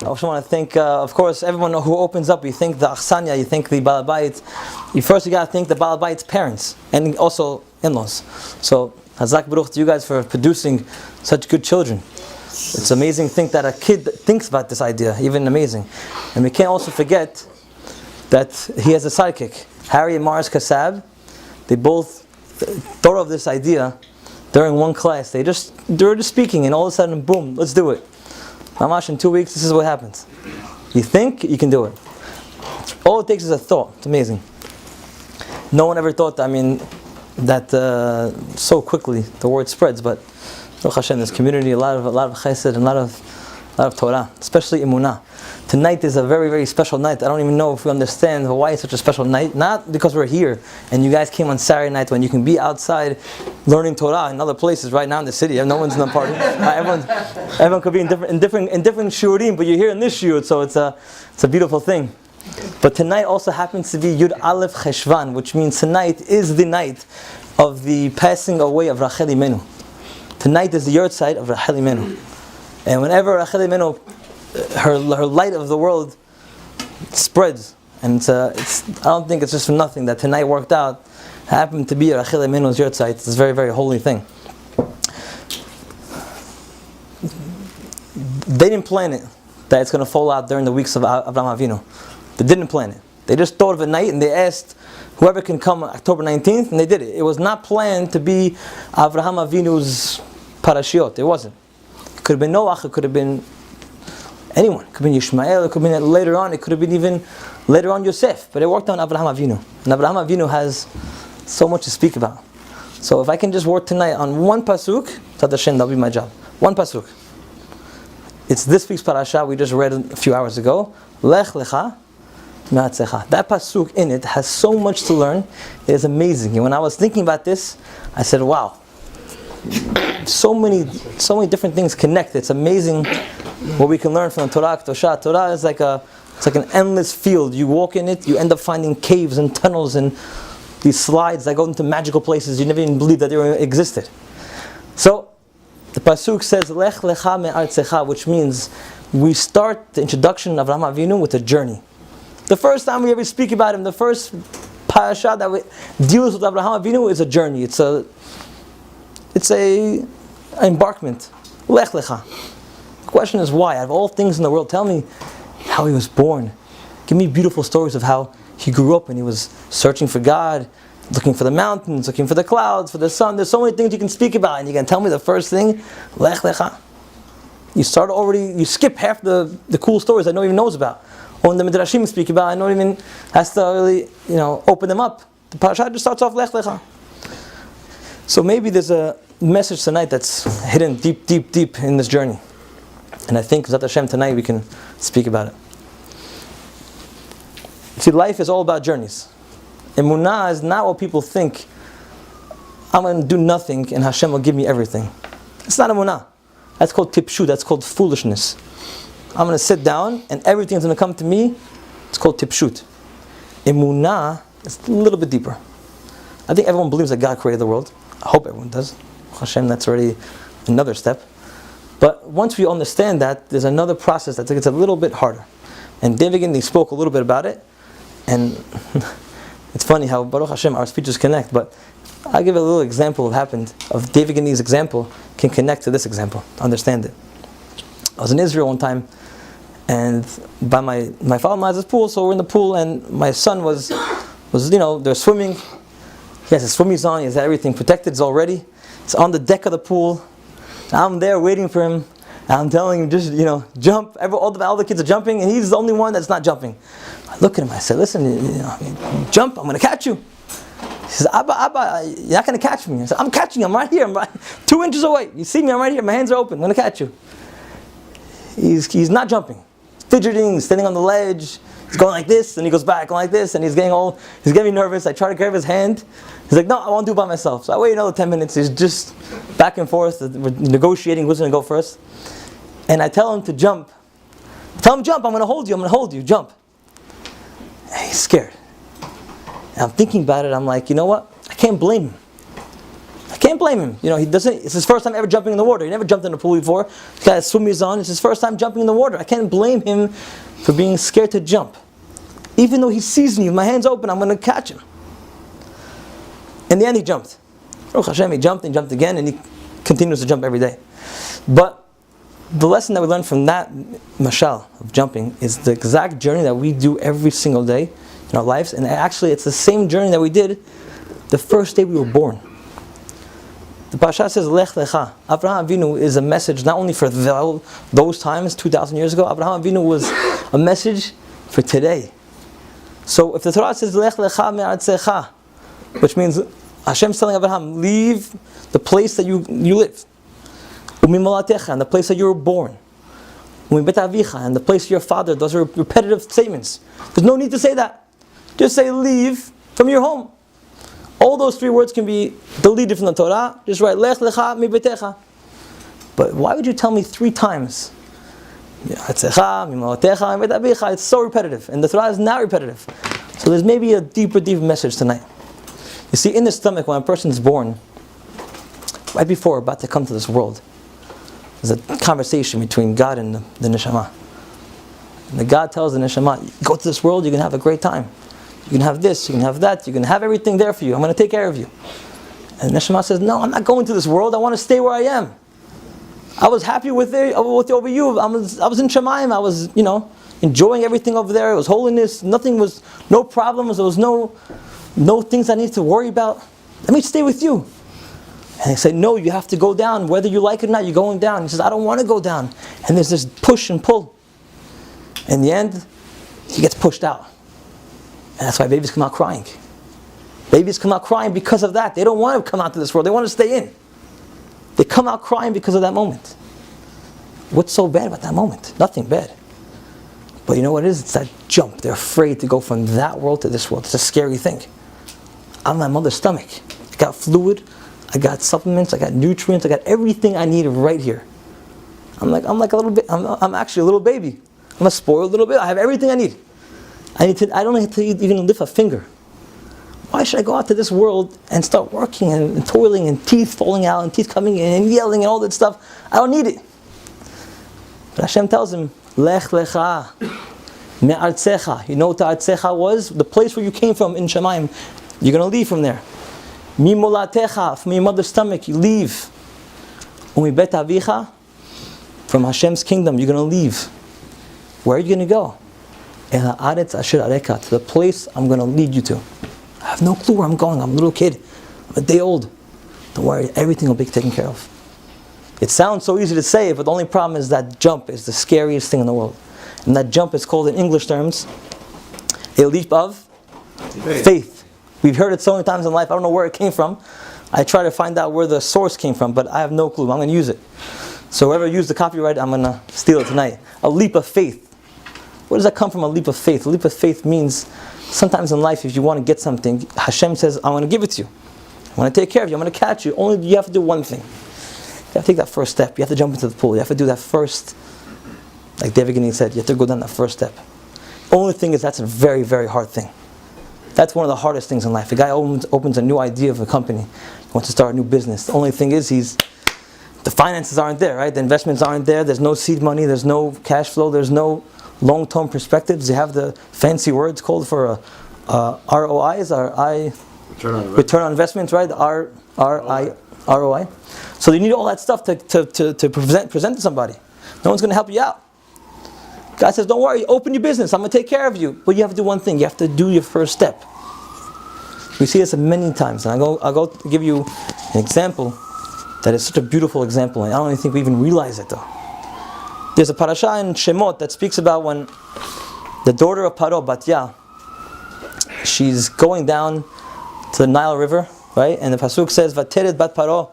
also want to thank, of course, everyone who opens up. You thank the Achsanya, you thank the Balabait. You got to thank the Balabait's parents and also in-laws. So, Hazak Baruch to you guys for producing such good children. It's amazing to think that a kid thinks about this idea, even amazing. And we can't also forget that he has a sidekick, Harry and Mars Kassab. They both thought of this idea during one class. They were just speaking, and all of a sudden, boom, let's do it. Mamash, in 2 weeks, this is what happens. You think, you can do it. All it takes is a thought. It's amazing. No one ever thought, that so quickly the word spreads, but Baruch Hashem, this community, a lot of chesed and a lot of Torah, especially Emunah. Tonight is a very, very special night. I don't even know if we understand why it's such a special night. Not because we're here and you guys came on Saturday night when you can be outside learning Torah in other places right now in the city. No one's in the party. Everyone could be in different shurim, but you're here in this shur, so it's a beautiful thing. But tonight also happens to be Yud Aleph Cheshvan, which means tonight is the night of the passing away of Rachel Imenu. Tonight is the yahrzeit of Rachel Imenu. And whenever Rachel Imenu, her light of the world spreads, and I don't think it's just for nothing that tonight worked out, happened to be Rachel Imenu's yahrzeit. It's a very, very holy thing. They didn't plan it, that it's going to fall out during the weeks of Avraham Avinu. They didn't plan it. They just thought of a night and they asked whoever can come October 19th, and they did it. It was not planned to be Avraham Avinu's parashiot. It wasn't. It could have been Noach, it could have been anyone. It could have been Yishmael, it could have been later on, it could have been even later on Yosef. But it worked on Avraham Avinu. And Avraham Avinu has so much to speak about. So if I can just work tonight on one pasuk, Tzad Hashem, that'll be my job. One pasuk. It's this week's parasha we just read a few hours ago. Lech lecha me'atzecha. That pasuk in it has so much to learn. It is amazing. And when I was thinking about this, I said, wow. So many different things connect. It's amazing what we can learn from the Torah Ketosha. Torah is like an endless field. You walk in it, you end up finding caves and tunnels and these slides that go into magical places you never even believed that they existed. So the pasuk says Lech lecha me'artzecha, which means we start the introduction of Avraham Avinu with a journey. The first time we ever speak about him, the first parasha that deals with Avraham Avinu is a journey. It's a embarkment. Lech lecha. The question is why? Out of all things in the world, tell me how he was born. Give me beautiful stories of how he grew up and he was searching for God, looking for the mountains, looking for the clouds, for the sun. There's so many things you can speak about, and you can tell me the first thing, Lech lecha. You skip half the cool stories I no one even knows about. Or when the Midrashim speak about, I don't even has to really, open them up. The parasha just starts off Lech lecha. So maybe there's a message tonight that's hidden deep, deep, deep in this journey. And I think, Zat Hashem, tonight we can speak about it. See, life is all about journeys. Emunah is not what people think. I'm going to do nothing and Hashem will give me everything. It's not emunah. That's called tipshu. That's called foolishness. I'm going to sit down and everything's going to come to me. It's called tipshut. Emunah is a little bit deeper. I think everyone believes that God created the world. I hope everyone does. Hashem, that's already another step. But once we understand that, there's another process that gets a little bit harder. And David Gindi spoke a little bit about it. And it's funny how Baruch Hashem, our speeches connect. But I'll give a little example of what happened. Of David Gindi's example can connect to this example. Understand it. I was in Israel one time. And by my father has this pool, so we're in the pool. And my son was they're swimming. He has his swimmies on. He has everything protected. It's all ready. It's on the deck of the pool. I'm there waiting for him. I'm telling him, just, jump. All the kids are jumping, and he's the only one that's not jumping. I look at him, I said, listen, jump, I'm going to catch you. He says, Abba, you're not going to catch me. I said, I'm catching you, I'm right here. I'm right 2 inches away. You see me, I'm right here. My hands are open. I'm going to catch you. He's not jumping. Fidgeting, he's standing on the ledge. He's going like this, and he goes back, going like this, and he's getting me nervous. I try to grab his hand. He's like, no, I won't do it by myself. So I wait another 10 minutes. He's just back and forth. We're negotiating who's going to go first. And I tell him to jump. Tell him, jump, I'm going to hold you, jump. And he's scared. And I'm thinking about it, I'm like, you know what? I can't blame him. Can't blame him. He doesn't. It's his first time ever jumping in the water. He never jumped in the pool before. He's got swimmies on. It's his first time jumping in the water. I can't blame him for being scared to jump. Even though he sees me, with my hands open, I'm going to catch him. In the end, he jumped. Baruch Hashem, he jumped and jumped again, and he continues to jump every day. But the lesson that we learn from that mashal of jumping is the exact journey that we do every single day in our lives. And actually, it's the same journey that we did the first day we were born. The Parasha says, Lech Lecha. Avraham Avinu is a message not only for those times, 2,000 years ago. Avraham Avinu was a message for today. So if the Torah says, Lech Lecha me'artzecha, which means Hashem's telling Avraham, leave the place that you live. Umimolatecha, and the place that you were born. Umibet avicha, and the place of your father. Those are repetitive statements. There's no need to say that. Just say, leave from your home. All those 3 words can be deleted from the Torah. Just write, Lech lecha mi betecha. But why would you tell me 3 times? It's so repetitive. And the Torah is not repetitive. So there's maybe a deeper message tonight. You see, in the stomach, when a person is born, right before about to come to this world, there's a conversation between God and the neshama. And the God tells the neshama, go to this world, you're going to have a great time. You can have this, you can have that, you can have everything there for you. I'm going to take care of you. And the neshama says, no, I'm not going to this world. I want to stay where I am. I was happy with over you. I was in Shemayim. I was, enjoying everything over there. It was holiness. No problems. There was no things I need to worry about. Let me stay with you. And they say, no, you have to go down. Whether you like it or not, you're going down. He says, I don't want to go down. And there's this push and pull. In the end, he gets pushed out. And that's why babies come out crying. Babies come out crying because of that. They don't want to come out to this world. They want to stay in. They come out crying because of that moment. What's so bad about that moment? Nothing bad. But you know what it is? It's that jump. They're afraid to go from that world to this world. It's a scary thing. I'm in my mother's stomach. I got fluid. I got supplements. I got nutrients. I got everything I need right here. I'm like a little bit. I'm actually a little baby. I'm a spoiled little bit. I have everything I need. I don't need to even lift a finger. Why should I go out to this world and start working and toiling and teeth falling out and teeth coming in and yelling and all that stuff? I don't need it. But Hashem tells him, Lech lecha me'artzecha. You know what the artzecha was? The place where you came from in Shemayim. You're going to leave from there. Mimolatecha, from your mother's stomach, you leave. Umibet avicha, from Hashem's kingdom, you're going to leave. Where are you going to go? To the place I'm going to lead you to. I have no clue where I'm going. I'm a little kid. I'm a day old. Don't worry, everything will be taken care of. It sounds so easy to say, but the only problem is that jump is the scariest thing in the world. And that jump is called in English terms a leap of faith. We've heard it so many times in life. I don't know where it came from. I try to find out where the source came from, but I have no clue. I'm going to use it. So whoever used the copyright, I'm going to steal it tonight. A leap of faith. Where does that come from, a leap of faith? A leap of faith means sometimes in life, if you want to get something, Hashem says, I want to give it to you. I want to take care of you. I'm going to catch you. Only you have to do one thing. You have to take that first step. You have to jump into the pool. You have to do that first, like David Gideon said, you have to go down that first step. Only thing is that's a very, very hard thing. That's one of the hardest things in life. A guy opens a new idea of a company. He wants to start a new business. The only thing is the finances aren't there, right? The investments aren't there. There's no seed money. There's no cash flow. There's no long-term perspectives. They have the fancy words called for ROIs, return on investments, right? ROI. So you need all that stuff to present to somebody. No one's going to help you out. God says, don't worry, open your business. I'm going to take care of you. But you have to do one thing. You have to do your first step. We see this many times. And I'll go give you an example that is such a beautiful example. And I don't even think we even realize it though. There's a parasha in Shemot that speaks about when the daughter of Paro, Batya, she's going down to the Nile River, right? And the pasuk says, "Vateret bat Paro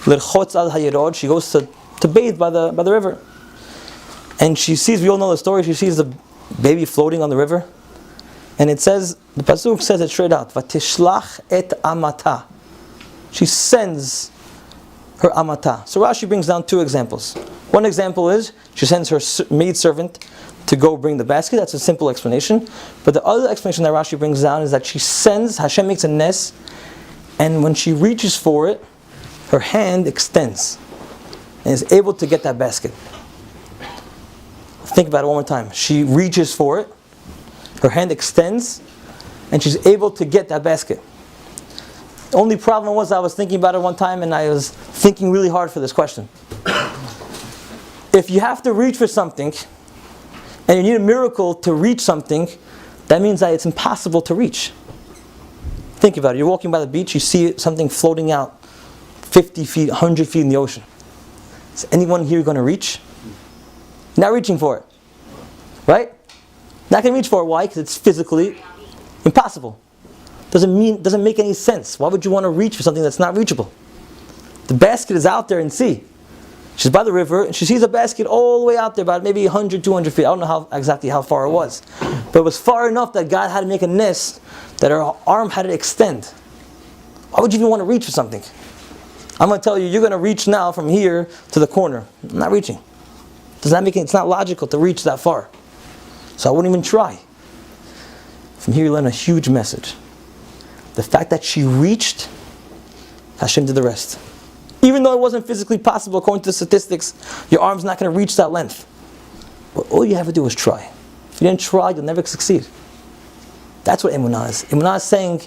l'chotz al hayirod." She goes to bathe by the river, and she sees. We all know the story. She sees the baby floating on the river, and it says, the pasuk says it straight out, "Vatishlach et amata." She sends her amata. So Rashi brings down 2 examples. One example is she sends her maidservant to go bring the basket. That's a simple explanation. But the other explanation that Rashi brings down is that she sends, Hashem makes a nes, and when she reaches for it, her hand extends and is able to get that basket. Think about it one more time. She reaches for it, her hand extends, and she's able to get that basket. The only problem was I was thinking about it one time and I was thinking really hard for this question. If you have to reach for something and you need a miracle to reach something, that means that it's impossible to reach. Think about it. You're walking by the beach, you see something floating out 50 feet, 100 feet in the ocean. Is anyone here going to reach? You're not reaching for it. Right? Not going to reach for it. Why? Because it's physically impossible. Doesn't make any sense. Why would you want to reach for something that's not reachable? The basket is out there in sea. She's by the river and she sees a basket all the way out there, about maybe 100, 200 feet. I don't know exactly how far it was. But it was far enough that God had to make a nest that her arm had to extend. Why would you even want to reach for something? I'm going to tell you, you're going to reach now from here to the corner. I'm not reaching. It's not logical to reach that far. So I wouldn't even try. From here you learn a huge message. The fact that she reached, Hashem did the rest. Even though it wasn't physically possible, according to the statistics, your arm's not going to reach that length. But all you have to do is try. If you didn't try, you'll never succeed. That's what emunah is. Emunah is saying,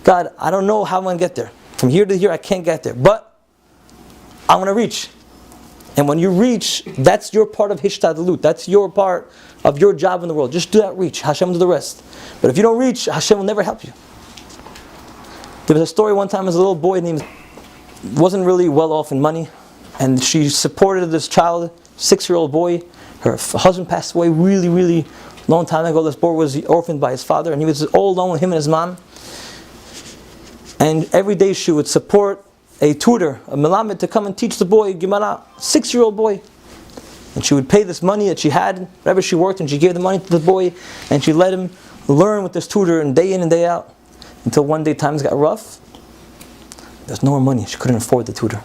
God, I don't know how I'm going to get there. From here to here, I can't get there. But I'm going to reach. And when you reach, that's your part of hishtadlut. That's your part of your job in the world. Just do that reach. Hashem will do the rest. But if you don't reach, Hashem will never help you. There was a story one time as a little boy named wasn't really well off in money, and she supported this child, 6-year-old boy. Her husband passed away really, really long time ago. This boy was orphaned by his father, and he was all alone with him and his mom. And every day she would support a tutor, a melamed, to come and teach the boy Gemara, 6-year-old boy. And she would pay this money that she had, wherever she worked, and she gave the money to the boy, and she let him learn with this tutor and day in and day out. Until one day times got rough. There's no more money. She couldn't afford the tutor.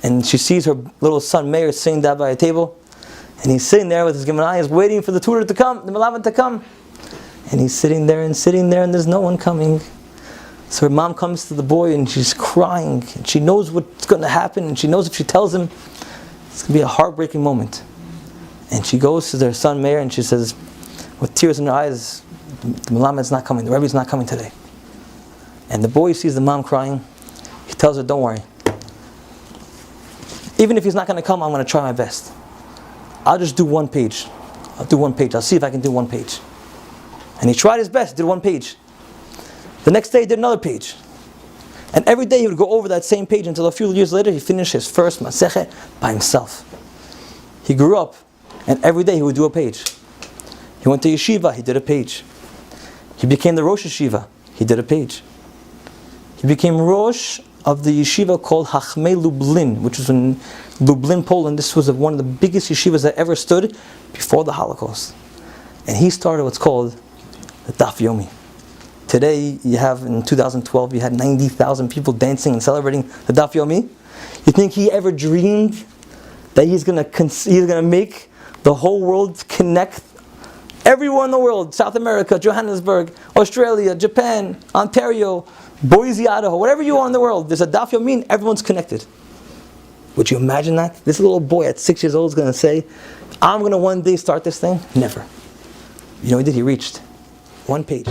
And she sees her little son Meir sitting down by a table. And he's sitting there with his Gemara. He's waiting for the tutor to come, the melamed to come. And he's sitting there, and there's no one coming. So her mom comes to the boy and she's crying. And she knows what's going to happen. And she knows if she tells him, it's going to be a heartbreaking moment. And she goes to their son Meir and she says, with tears in her eyes, the Melamed's not coming, the Rebbe's not coming today. And the boy sees the mom crying. He tells her, don't worry. Even if he's not going to come, I'm going to try my best. I'll just do one page. I'll see if I can do one page. And he tried his best, did one page. The next day he did another page. And every day he would go over that same page until a few years later he finished his first Masechet by himself. He grew up, and every day he would do a page. He went to yeshiva, he did a page. He became the Rosh Yeshiva. He did a page. He became Rosh of the yeshiva called Hachmei Lublin, which was in Lublin, Poland. This was one of the biggest yeshivas that ever stood before the Holocaust. And he started what's called the Daf Yomi. Today, in 2012, you had 90,000 people dancing and celebrating the Daf Yomi. You think he ever dreamed that he's going to make the whole world connect? Everyone in the world, South America, Johannesburg, Australia, Japan, Ontario, Boise, Idaho, whatever you are in the world, there's a Daf Yomi, everyone's connected. Would you imagine that? This little boy at 6 years old is going to say, I'm going to one day start this thing? Never. You know what he did? He reached one page.